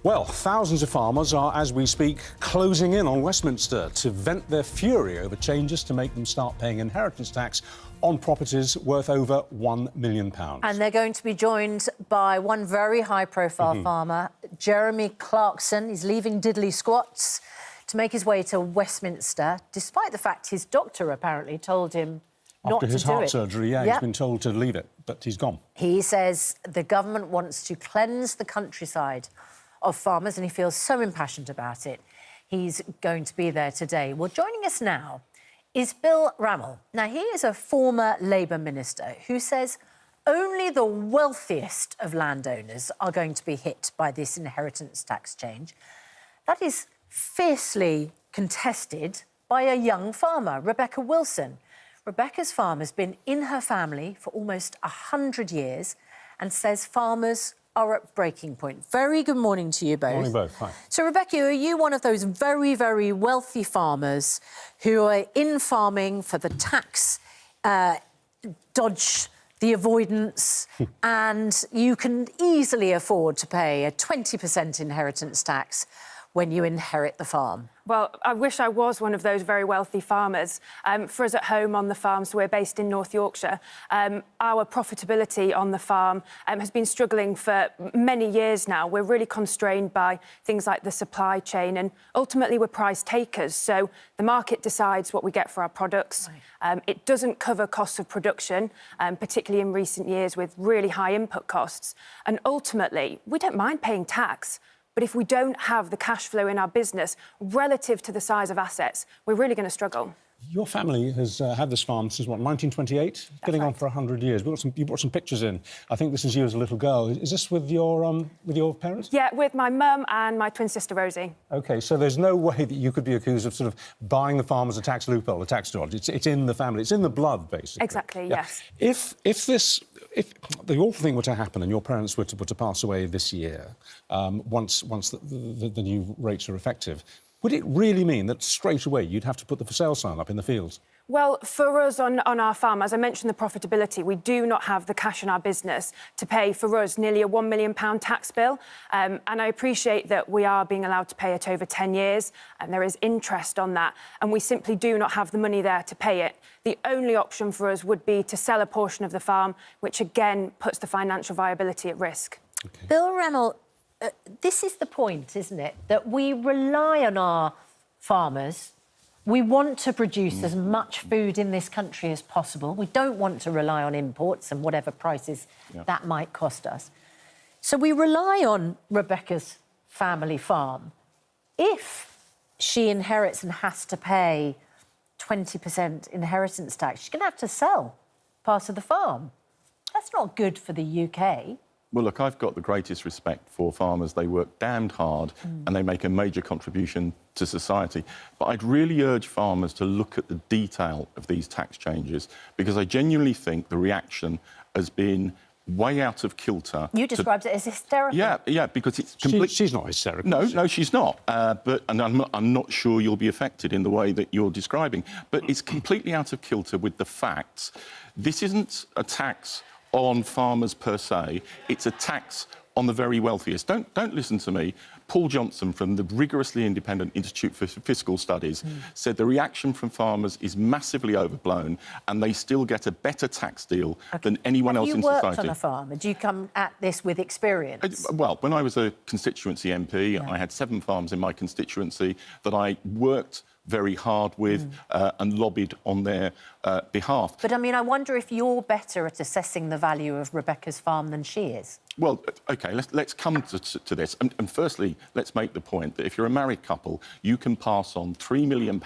Well, thousands of farmers are, as we speak, closing in on Westminster to vent their fury over changes to make them start paying inheritance tax on properties worth over £1 million. And they're going to be joined by one very high-profile farmer, Jeremy Clarkson. He's leaving diddly squats to make his way to Westminster, despite the fact his doctor apparently told him not to do it. After his heart surgery, he's been told to leave it, but he's gone. He says the government wants to cleanse the countryside of farmers, and he feels so impassioned about it. He's going to be there today. Well, joining us now is Bill Rammell. Now, he is a former Labour minister who says only the wealthiest of landowners are going to be hit by this inheritance tax change. That is fiercely contested by a young farmer, Rebecca Wilson. Rebecca's farm has been in her family for almost 100 years and says farmers are at breaking point. Very good morning to you both. Morning both, hi. So, Rebecca, are you one of those very, very wealthy farmers who are in farming for the tax dodge, the avoidance, and you can easily afford to pay a 20% inheritance tax when you inherit the farm? Well, I wish I was one of those very wealthy farmers. For us at home on the farm, so we're based in North Yorkshire, our profitability on the farm has been struggling for many years now. We're really constrained by things like the supply chain, and ultimately we're price takers. So the market decides what we get for our products. Right. It doesn't cover costs of production, particularly in recent years with really high input costs. And ultimately, we don't mind paying tax, but if we don't have the cash flow in our business relative to the size of assets, we're really going to struggle. Your family has had this farm since, what, 1928? Getting on for 100 years. You brought some pictures in. I think this is you as a little girl. Is this with your parents? Yeah, with my mum and my twin sister, Rosie. OK, so there's no way that you could be accused of sort of buying the farm as a tax loophole, a tax dodge. It's in the family. It's in the blood, basically. Exactly, yeah. Yes. If the awful thing were to happen and your parents were to pass away this year, once the new rates are effective, would it really mean that straight away you'd have to put the for sale sign up in the fields? Well, for us on our farm, as I mentioned, the profitability, we do not have the cash in our business to pay, for us, nearly a £1 million tax bill. And I appreciate that we are being allowed to pay it over 10 years, and there is interest on that, and we simply do not have the money there to pay it. The only option for us would be to sell a portion of the farm, which again puts the financial viability at risk. Okay. Bill Rammell, this is the point, isn't it? That we rely on our farmers. We want to produce as much food in this country as possible. We don't want to rely on imports and whatever prices that might cost us. So we rely on Rebecca's family farm. If she inherits and has to pay 20% inheritance tax, she's going to have to sell part of the farm. That's not good for the UK. Well, look, I've got the greatest respect for farmers. They work damned hard and they make a major contribution to society. But I'd really urge farmers to look at the detail of these tax changes, because I genuinely think the reaction has been way out of kilter. You described it as hysterical. Yeah, because it's completely... She's not hysterical. No, she's not. And I'm not sure you'll be affected in the way that you're describing. But it's completely out of kilter with the facts. This isn't a tax on farmers per se, it's a tax on the very wealthiest. Don't listen to me. Paul Johnson from the rigorously independent Institute for Fiscal Studies said the reaction from farmers is massively overblown and they still get a better tax deal than anyone else in society. Have you worked on a farm? Do you come at this with experience? Well, when I was a constituency MP, I had 7 farms in my constituency that I worked very hard with and lobbied on their behalf. But, I mean, I wonder if you're better at assessing the value of Rebecca's farm than she is. Well, OK, let's come to this. And firstly, let's make the point that if you're a married couple, you can pass on £3 million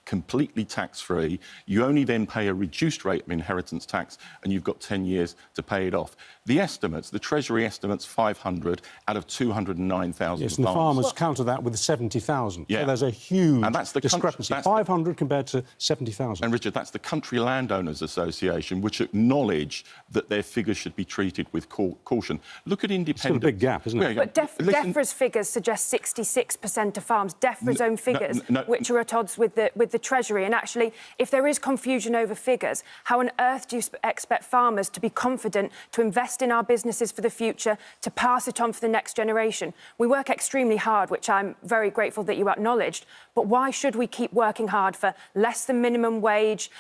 completely tax-free. You only then pay a reduced rate of inheritance tax and you've got 10 years to pay it off. The estimates, the Treasury estimates 500 out of 209,000 Yes, and the farmers counter that with 70,000. Yeah. So there's a huge and that's the discrepancy. 500 compared to 70,000. And, Richard, that's the Country Landowners Association, which acknowledge that their figures should be treated with caution. Look at independent... It's still a big gap, isn't it? But DEFRA's figures suggest 66% of farms. DEFRA's own figures, which are at odds with the Treasury. And actually, if there is confusion over figures, how on earth do you expect farmers to be confident to invest in our businesses for the future, to pass it on for the next generation? We work extremely hard, which I'm very grateful that you acknowledged, but why should we keep working hard for less than minimum wage,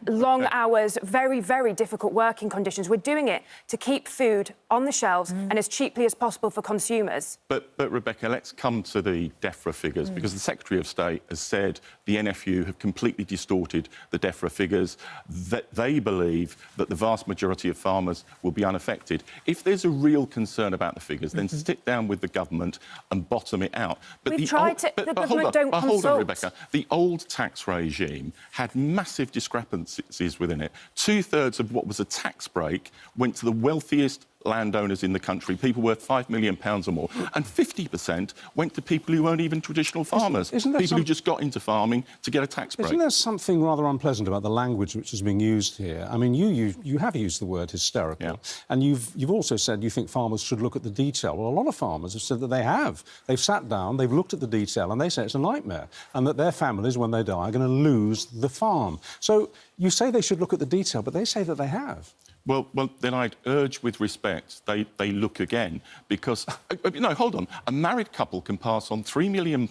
long hours, very, very difficult working conditions? We're doing it to keep food on the shelves and as cheaply as possible for consumers. But Rebecca, let's come to the DEFRA figures, because the Secretary of State has said the NFU have completely distorted the DEFRA figures, that they believe that the vast majority of farmers will be unaffected. If there's a real concern about the figures, then sit down with the government and bottom it out. But We've tried to... The government don't consult. Hold on, Rebecca. The old tax regime had massive discrepancies within it. 2/3 of what was a tax break went to the wealthiest landowners in the country, people worth £5 million or more, and 50% went to people who weren't even traditional farmers, people who just got into farming to get a tax break. Isn't there something rather unpleasant about the language which is being used here? I mean, you have used the word hysterical, and you've also said you think farmers should look at the detail. Well, a lot of farmers have said that they have. They've sat down, they've looked at the detail, and they say it's a nightmare, and that their families, when they die, are going to lose the farm. So you say they should look at the detail, but they say that they have. Well, then I'd urge with respect they look again, because, no, hold on, a married couple can pass on £3 million,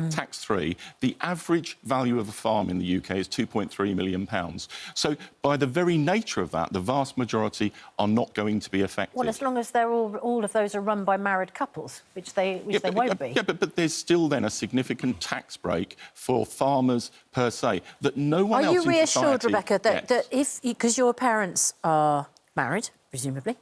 tax-free. The average value of a farm in the UK is £2.3 million. So by the very nature of that, the vast majority are not going to be affected. Well, as long as they're all of those are run by married couples, which they won't be. Yeah, but there's still then a significant tax break for farmers per se that no one else in society... Are you reassured, Rebecca, that if... Because your parents are married, presumably,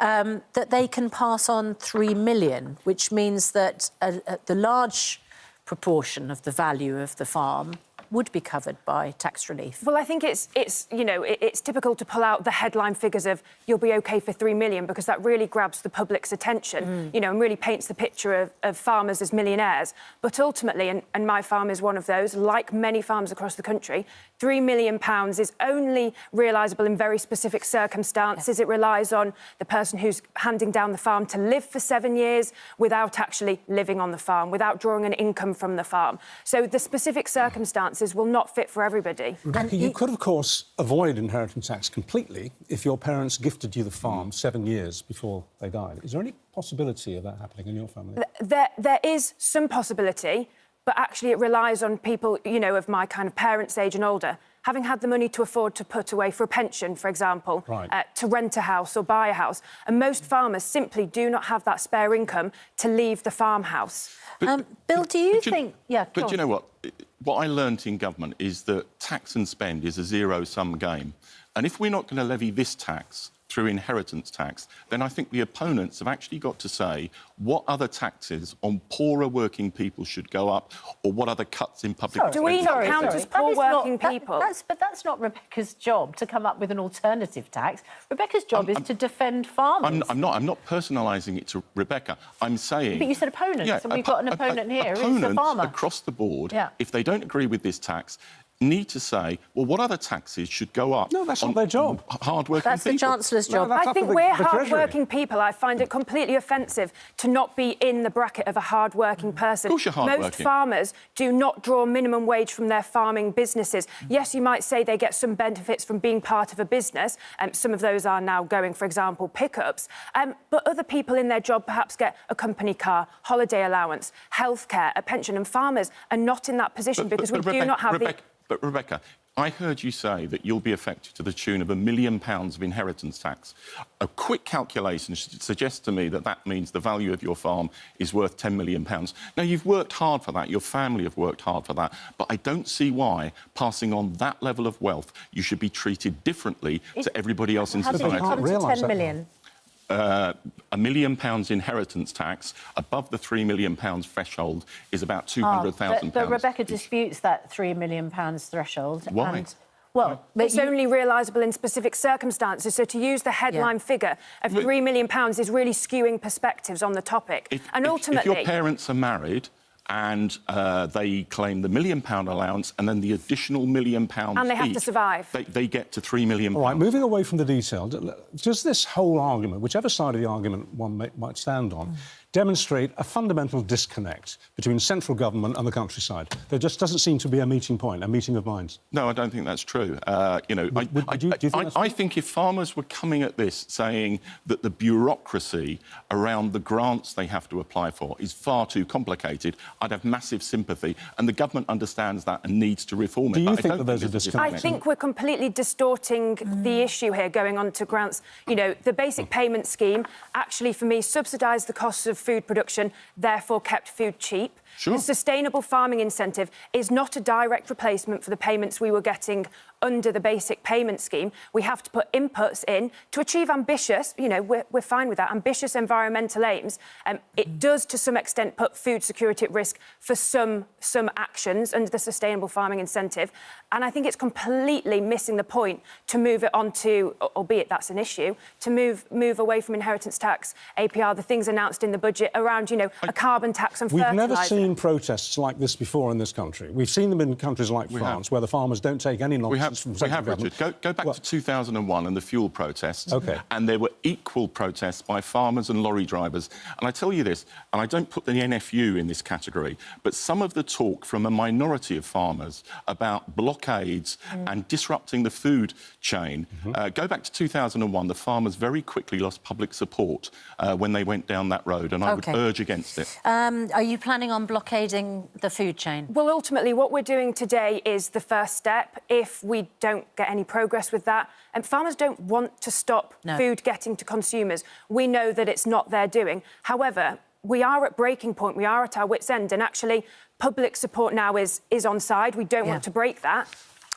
that they can pass on £3 million, which means that the large proportion of the value of the farm would be covered by tax relief? Well, I think it's typical to pull out the headline figures of you'll be OK for £3 million, because that really grabs the public's attention, and really paints the picture of farmers as millionaires. But ultimately, and my farm is one of those, like many farms across the country, £3 million is only realisable in very specific circumstances. It relies on the person who's handing down the farm to live for 7 years without actually living on the farm, without drawing an income from the farm. So the specific circumstances will not fit for everybody. Rebecca, you could, of course, avoid inheritance tax completely if your parents gifted you the farm 7 years before they died. Is there any possibility of that happening in your family? There is some possibility, but actually it relies on people, of my kind of parents' age and older, having had the money to afford to put away for a pension, for example, to rent a house or buy a house. And most farmers simply do not have that spare income to leave the farmhouse. Bill, do you think... But you know what? What I learnt in government is that tax and spend is a zero-sum game. And if we're not going to levy this tax through inheritance tax, then I think the opponents have actually got to say what other taxes on poorer working people should go up, or what other cuts in public... Do we not count as poor working people? But that's not Rebecca's job, to come up with an alternative tax. Rebecca's job is to defend farmers. I'm not personalising it to Rebecca. I'm saying... But you said opponents, and we've got an opponent here who's the farmer. Across the board, if they don't agree with this tax, need to say, well, what other taxes should go up? No, that's not their job. Hard-working people. That's the Chancellor's job. No, I think we're hard-working people. I find it completely offensive to not be in the bracket of a hard-working person. Of course you're hard-working. Most farmers do not draw minimum wage from their farming businesses. Yes, you might say they get some benefits from being part of a business, and some of those are now going, for example, pickups. But other people in their job perhaps get a company car, holiday allowance, healthcare, a pension, and farmers are not in that position because we do not have the... But, Rebecca, I heard you say that you'll be affected to the tune of £1 million of inheritance tax. A quick calculation suggests to me that that means the value of your farm is worth £10 million. Now, you've worked hard for that. Your family have worked hard for that. But I don't see why, passing on that level of wealth, you should be treated differently to everybody else in society. How did it come to 10 million? £1 million inheritance tax above the £3 million threshold is about £200,000. But Rebecca disputes that £3 million threshold. Why? Well, it's only realisable in specific circumstances. So to use the headline figure of £3 million is really skewing perspectives on the topic. If your parents are married and they claim the £1 million allowance, and then the additional £1 million And they have to survive. They get to £3 million. All right, moving away from the detail, does this whole argument, whichever side of the argument one might stand on, demonstrate a fundamental disconnect between central government and the countryside? There just doesn't seem to be a meeting point, a meeting of minds. No, I don't think that's true. You know, do you think that's I true? think if farmers were coming at this saying that the bureaucracy around the grants they have to apply for is far too complicated, I'd have massive sympathy, and the government understands that and needs to reform it. Do you But I think don't that there's a there's disconnect? I think we're completely distorting the issue here, going on to grants. You know, the basic payment scheme actually, for me, subsidised the costs of food production, therefore kept food cheap. Sure. The sustainable farming incentive is not a direct replacement for the payments we were getting under the basic payment scheme. We have to put inputs in to achieve ambitious, you know, we're fine with that, ambitious environmental aims. It does, to some extent, put food security at risk for some actions under the sustainable farming incentive. And I think it's completely missing the point to move it on to, albeit that's an issue, to move away from inheritance tax, APR, the things announced in the budget around, you know, a carbon tax on fertiliser. We've never seen protests like this before in this country. We've seen them in countries like France, where the farmers don't take any nonsense from central government. Richard. Go back to 2001 and the fuel protests. OK. And there were equal protests by farmers and lorry drivers. And I tell you this, and I don't put the NFU in this category, but some of the talk from a minority of farmers about blockades and disrupting the food chain. Go back to 2001, the farmers very quickly lost public support when they went down that road, and I would urge against it. Are you planning on blockading the food chain? Well, ultimately, what we're doing today is the first step. If we don't get any progress with that, and farmers don't want to stop food getting to consumers. We know that it's not their doing. However, we are at breaking point. We are at our wits' end, and actually, public support now is on side. We don't want to break that.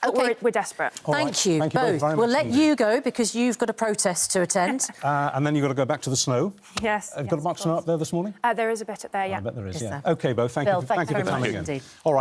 OK. We're desperate. Thank you both both. very We'll much let indeed. you go because you've got a protest to attend. And then you've got to go back to the snow. Yes. Have you got much snow up there this morning? There is a bit up there, yeah. I bet there is, Is yeah. there? OK, both, thank Bill, you for thanks very coming much in. indeed. All right.